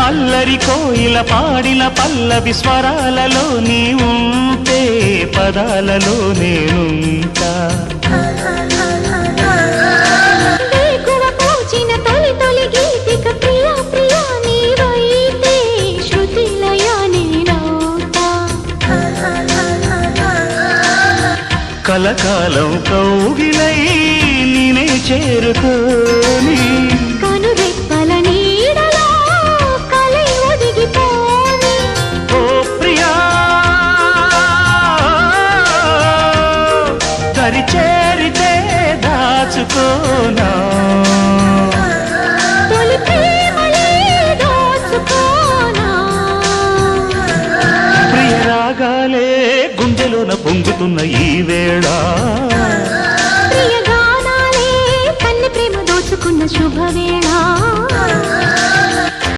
అల్లరి కోయిల పాడిన పల్లవి స్వరాలలో నీ ఉంటే పదాలలో నేనుంటా వేకువ పూచిన తొలి తొలి గీతిక ప్రియా ప్రియా నీవైతే శృతిలయ నేనవుతా కలకాలం కౌగిలై నేనే చేరుకోని కనురెప్పల నీడలో కలై ఒదిగిపోని ఓ ప్రియా దరి చేరితే దాచుకోనా తొలి ప్రేమలే దోచుకోనా ప్రియ రాగాలే గుండెలోన పొంగుతున్న ఈ వేళ ప్రియ గానాలే కన్నె ప్రేమ దోచుకున్న శుభవేళ